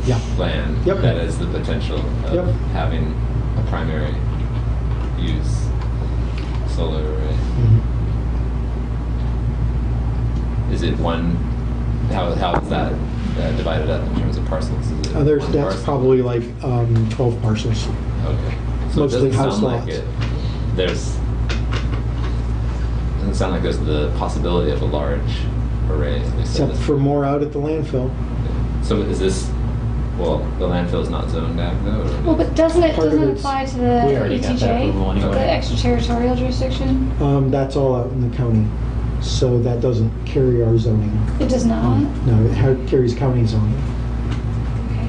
Yeah. land Yep. that is the potential of Yep. having a primary use solar array. Mhm. Is it one? How is that divided up in terms of parcels? Is it There's, one that's parcel? probably like 12 parcels. Okay. So mostly it doesn't house sound like lots. it. Doesn't sound like there's the possibility of a large array. At least in Except this- for more out at the landfill. So is this? Well, the landfill is not zoned ag though. Or Well, but doesn't it Part of it's- apply to the We already got that ETJ? approval anyway. The extraterritorial jurisdiction? That's all out in the county. So that doesn't carry our zoning. It does not? No, it carries county zoning. Okay.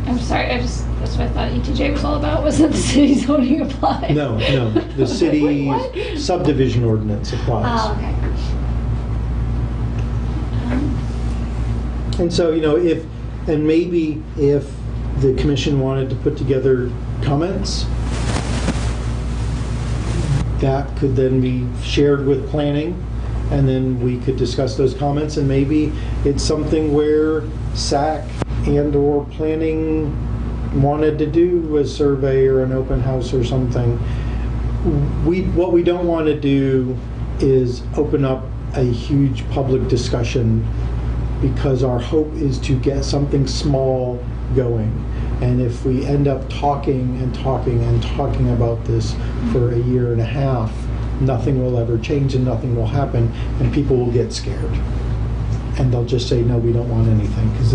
I'm sorry, that's what I thought ETJ was all about, was that the city zoning applied? No, the Wait, city what? subdivision ordinance applies. Oh, okay. And so, maybe if the commission wanted to put together comments, that could then be shared with planning, and then we could discuss those comments, and maybe it's something where SAC and/or planning wanted to do a survey or an open house or something. What we don't want to do is open up a huge public discussion, because our hope is to get something small going. And if we end up talking and talking and talking about this for a year and a half, nothing will ever change and nothing will happen, and people will get scared. And they'll just say, no, we don't want anything, because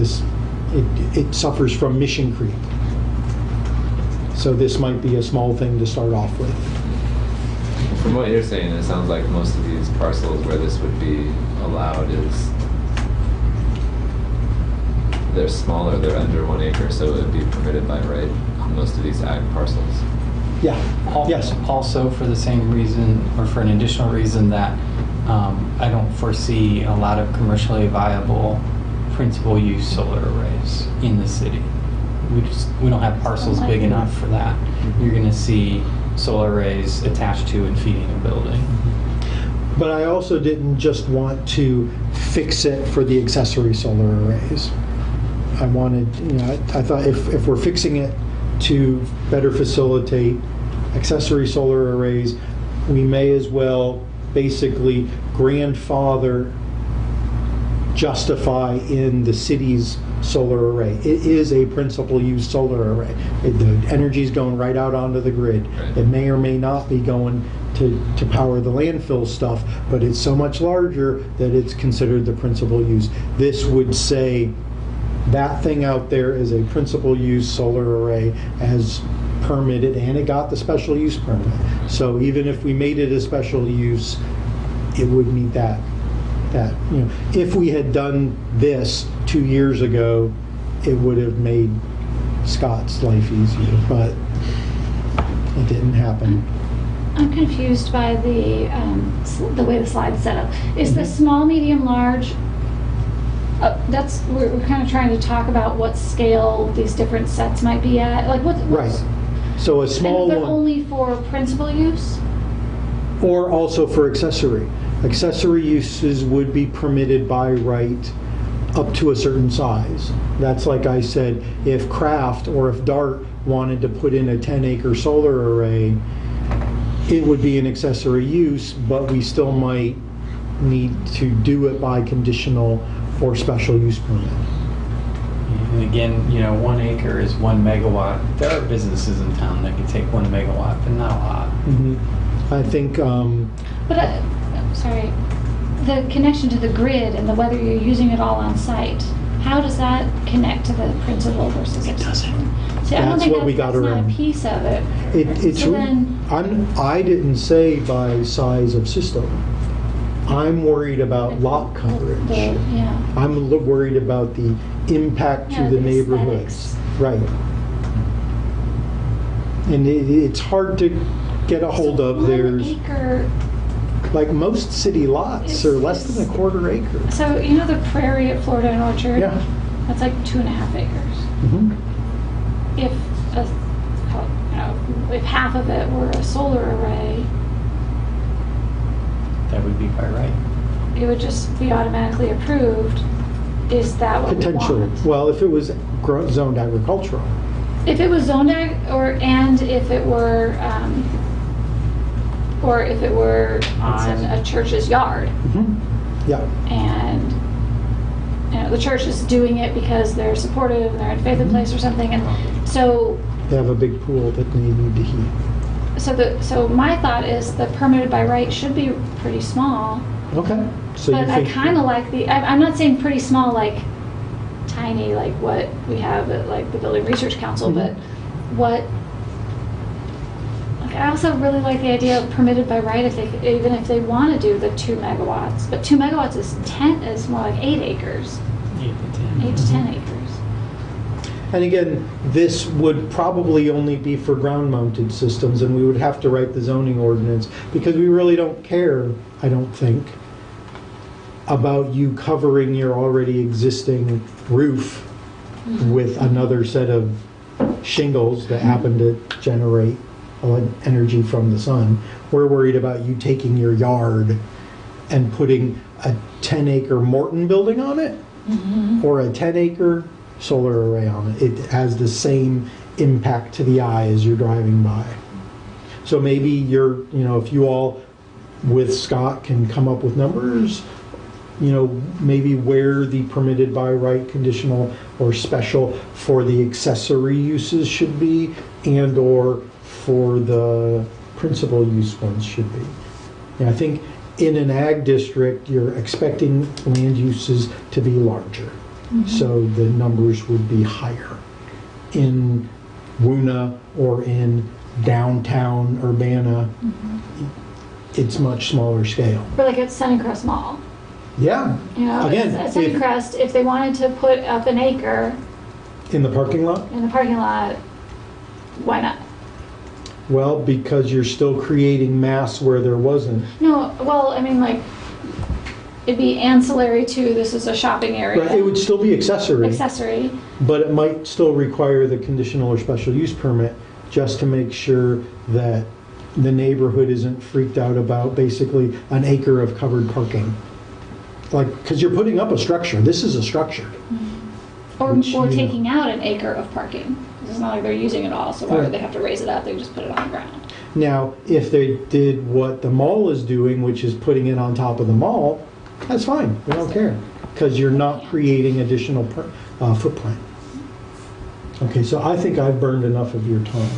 it suffers from mission creep. So this might be a small thing to start off with. From what you're saying, it sounds like most of these parcels where this would be allowed is they're smaller, they're under 1 acre, so it would be permitted by right on most of these ag parcels. Yeah, yes. Also for the same reason, or for an additional reason, that I don't foresee a lot of commercially viable principal use solar arrays in the city. We don't have parcels big enough for that. You're going to see solar arrays attached to and feeding a building. But I also didn't just want to fix it for the accessory solar arrays. I wanted, I thought if we're fixing it to better facilitate accessory solar arrays, we may as well basically grandfather justify in the city's solar array. It is a principal use solar array. The energy's going right out onto the grid. Right. It may or may not be going to power the landfill stuff, but it's so much larger that it's considered the principal use. This would say that thing out there is a principal use solar array as permitted, and it got the special use permit. So even if we made it a special use, it would meet that, if we had done this 2 years ago, it would have made Scott's life easier, but it didn't happen. I'm confused by the way the slide's set up. Is the small, medium, large, we're kind of trying to talk about what scale these different sets might be at? Like what's Right. So a small but one, only for principal use? or also for accessory. Accessory uses would be permitted by right up to a certain size. That's like I said, if Kraft or if Dart wanted to put in a 10-acre solar array, it would be an accessory use, but we still might need to do it by conditional or special use permit. And again, 1 acre is 1 megawatt. There are businesses in town that can take 1 megawatt, but not a lot. I think, But, sorry, the connection to the grid and whether you're using it all on site, how does that connect to the principal versus accessory? See, I don't That's think what we got that's not around. a piece of it. it's, So then- I didn't say by size of system. I'm worried about lot coverage. Yeah. I'm worried about the impact to Yeah, the the neighborhoods. Right. And it's hard to get a hold So of. 1 There's, acre. like, most city lots are less than a quarter acre. So the prairie at Florida and Orchard? Yeah. That's like 2.5 acres. Mhm. If if half of it were a solar array, That would be by right. it would just be automatically approved. Is that what we Potentially. want? Well, if it was zoned agricultural. If it was zoned ag, and if it were, or if it were on a church's yard, Mhm. Yeah. and the church is doing it because they're supportive and they're in faith in place or something, and so They have a big pool that they need to heat. so my thought is the permitted by right should be pretty small. Okay. So you But I think kind of like I'm not saying pretty small, like tiny, like what we have at like the Building Research Council, Mhm. but I also really like the idea of permitted by right even if they want to do the 2 megawatts. But 2 megawatts is more like 8 acres, 8 to 10. 8 to 10 acres. And again, this would probably only be for ground-mounted systems, and we would have to write the zoning ordinance, because we really don't care, I don't think, about you covering your already existing roof with another set of shingles that happen to generate energy from the sun. We're worried about you taking your yard and putting a 10-acre Morton building on it, or a 10-acre solar array on it. It has the same impact to the eye as you're driving by. So maybe if you all with Scott can come up with numbers, maybe where the permitted by right, conditional, or special for the accessory uses should be, and or for the principal use ones should be. And I think in an ag district, you're expecting land uses to be larger. So the numbers would be higher. In Woona or in downtown Urbana, it's much smaller scale. Or like at Sunnycrest Mall. Yeah. Again, At Sunnycrest, if they wanted to put up an acre in the parking lot? in the parking lot, why not? Well, because you're still creating mass where there wasn't. No, well, I mean, like, it'd be ancillary to this is a shopping area. Right, it would still be accessory, Accessory. but it might still require the conditional or special use permit just to make sure that the neighborhood isn't freaked out about basically an acre of covered parking. Like, because you're putting up a structure. This is a structure. Or Which, taking out an acre of parking. It's not like they're using it all, so why Right. would they have to raise it up? They can just put it on the ground. Now, if they did what the mall is doing, which is putting it on top of the mall, that's fine. We don't care. because you're not creating additional footprint. Okay, so I think I've burned enough of your time.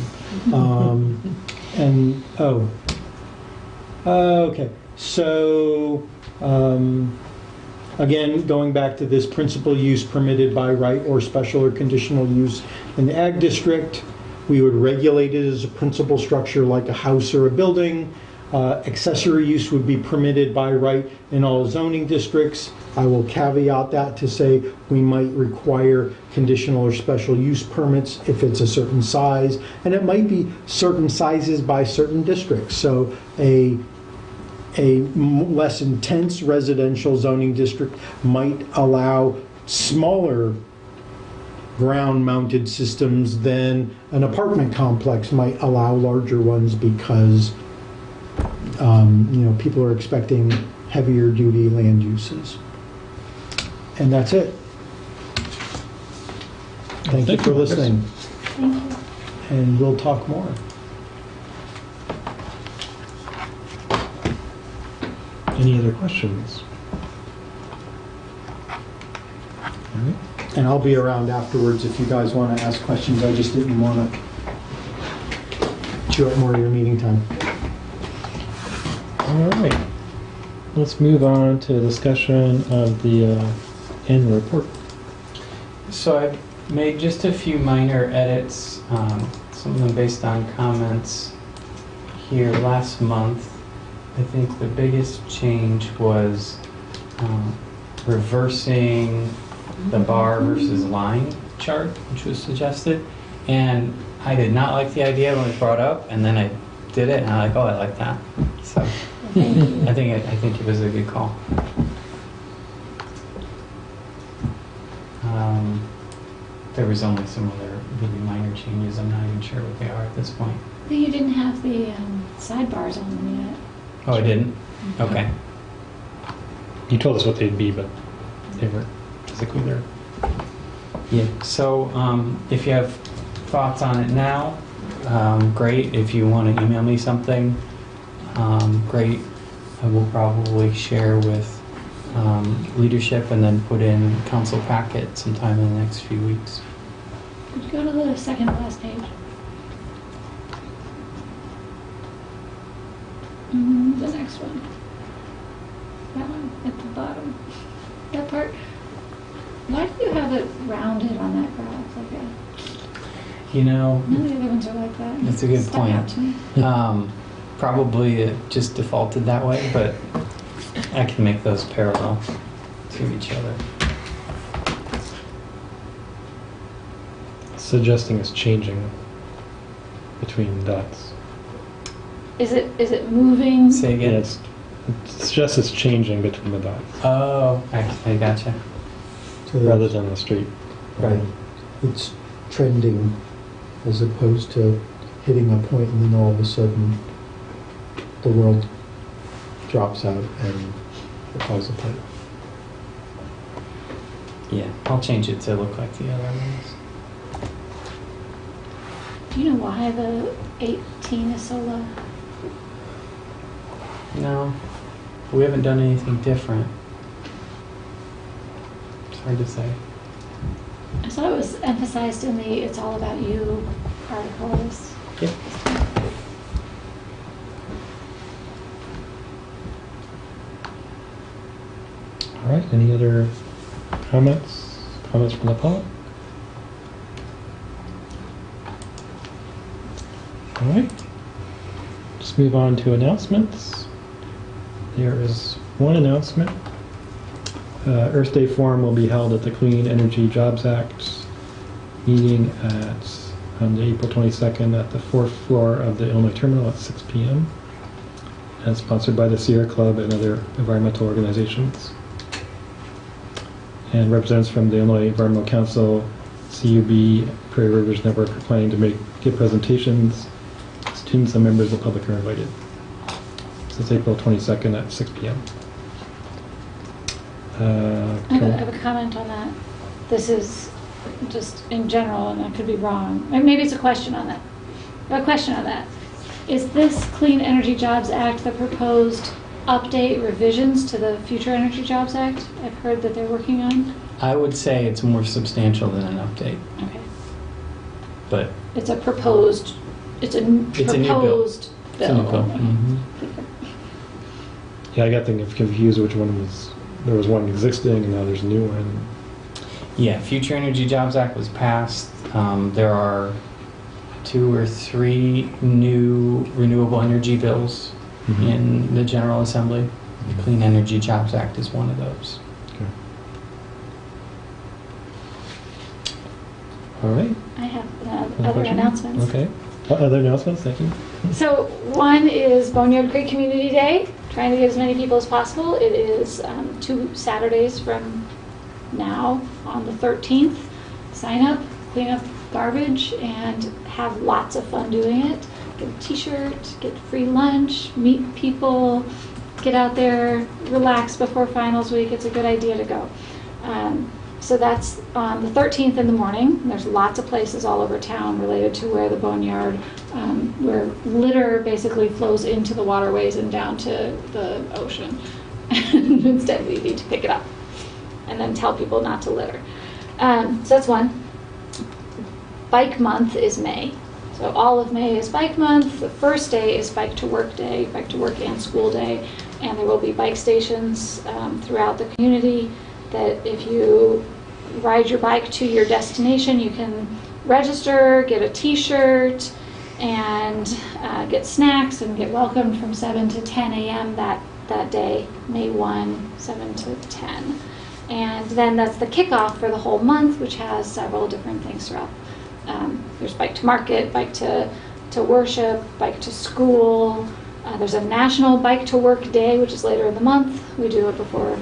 Okay, so, again, going back to this principal use permitted by right or special or conditional use in the ag district, we would regulate it as a principal structure like a house or a building. Accessory use would be permitted by right in all zoning districts. I will caveat that to say we might require conditional or special use permits if it's a certain size, and it might be certain sizes by certain districts. So a less intense residential zoning district might allow smaller ground-mounted systems than an apartment complex might allow larger ones because people are expecting heavier duty land uses. And that's it. Thank you for listening. Thank you. And we'll talk more. Any other questions? All right. And I'll be around afterwards if you guys want to ask questions. I just didn't want to chew up more of your meeting time. All right. Let's move on to discussion of the annual report. So I've made just a few minor edits, some of them based on comments here last month. I think the biggest change was reversing the bar versus line chart, which was suggested. And I did not like the idea when it was brought up, and then I did it, and I'm like, oh, I like that. So I think it was a good call. There was only some other really minor changes. I'm not even sure what they are at this point. But you didn't have the sidebars on them yet. Oh, I didn't? Okay. You told us what they'd be, but they weren't physically there. Yeah, so if you have thoughts on it now, great. If you want to email me something, great. I will probably share with leadership and then put in council packet sometime in the next few weeks. Could you go to the second to last page? The next one. That one at the bottom. That part. Why do you have it rounded on that graph like that? You know, None of the other ones are like that. That's a good Stuck point. out to me. probably it just defaulted that way, but I can make those parallel to each other. Suggesting it's changing between dots. Is it moving? Say again? Yeah, it suggests it's changing between the dots Oh, I gotcha. So rather than the straight. Right. it's trending as opposed to hitting a point and then all of a sudden the world drops out and it falls apart. Yeah, I'll change it to look like the other ones. Do you know why the 18 is so low? No, we haven't done anything different. It's hard to say. I thought it was emphasized in the "It's All About You" articles. Yep. All right, any other comments? Comments from the public? All right, let's move on to announcements. There is one announcement. Earth Day Forum will be held at the Clean Energy Jobs Act meeting on the April 22nd at the 4th floor of the Illinois Terminal at 6 p.m. and sponsored by the Sierra Club and other environmental organizations. And representatives from the Illinois Environmental Council, CUB, Prairie Rivers Network are planning to give presentations. Students and members of the public are invited. So it's April 22nd at 6 p.m. I have a comment on that. This is just in general, and I could be wrong. Or maybe it's a question on that. A question on that. Is this Clean Energy Jobs Act the proposed update revisions to the Future Energy Jobs Act? I've heard that they're working on. I would say it's more substantial than an update, Okay. but It's a proposed, it's a n- It's a new bill. proposed it's a new bill. bill. Mhm. Yeah, I got confused which one was, there was one existing and now there's a new one. Yeah, Future Energy Jobs Act was passed. There are 2 or 3 new renewable energy bills Mhm. in the General Assembly. The Clean Energy Jobs Act is one of those. Okay. All right. I have Any other questions? announcements. Okay. Other announcements? Thank you. So one is Boneyard Creek Community Day, trying to get as many people as possible. It is 2 Saturdays from now on the 13th. Sign up, clean up garbage, and have lots of fun doing it. Get a t-shirt, get free lunch, meet people, get out there, relax before finals week. It's a good idea to go. So that's on the 13th in the morning. There's lots of places all over town related to where the Boneyard, where litter basically flows into the waterways and down to the ocean. Instead, we need to pick it up and then tell people not to litter. So that's one. Bike month is May. So all of May is bike month. The first day is bike to work day, bike to work and school day. And there will be bike stations throughout the community that if you ride your bike to your destination, you can register, get a t-shirt, and get snacks and get welcomed from 7 to 10 a.m. that day, May 1, 7 to 10. And then that's the kickoff for the whole month, which has several different things throughout. There's bike to market, bike to worship, bike to school. There's a national bike to work day, which is later in the month. We do it before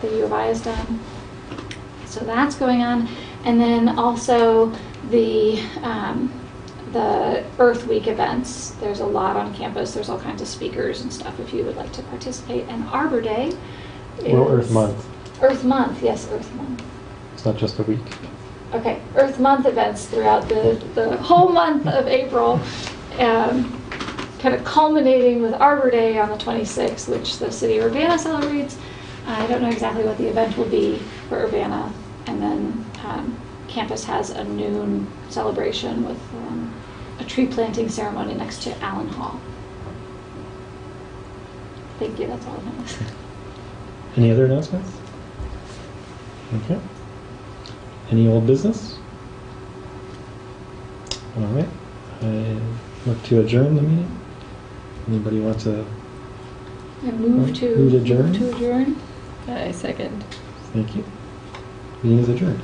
the U of I is done. So that's going on. And then also the Earth Week events. There's a lot on campus. There's all kinds of speakers and stuff if you would like to participate. And Arbor Day is... Well, Earth Month. Earth Month, yes, Earth Month. It's not just a week. Okay, Earth Month events throughout the whole month of April, kind of culminating with Arbor Day on the 26th, which the city of Urbana celebrates. I don't know exactly what the event will be for Urbana, and then campus has a noon celebration with a tree planting ceremony next to Allen Hall. Thank you, that's all I know. Any other announcements? Okay. Any old business? All right. I look to adjourn the meeting. Anybody want to? I move to Move to adjourn? move to adjourn. I second. Thank you. Meeting is adjourned.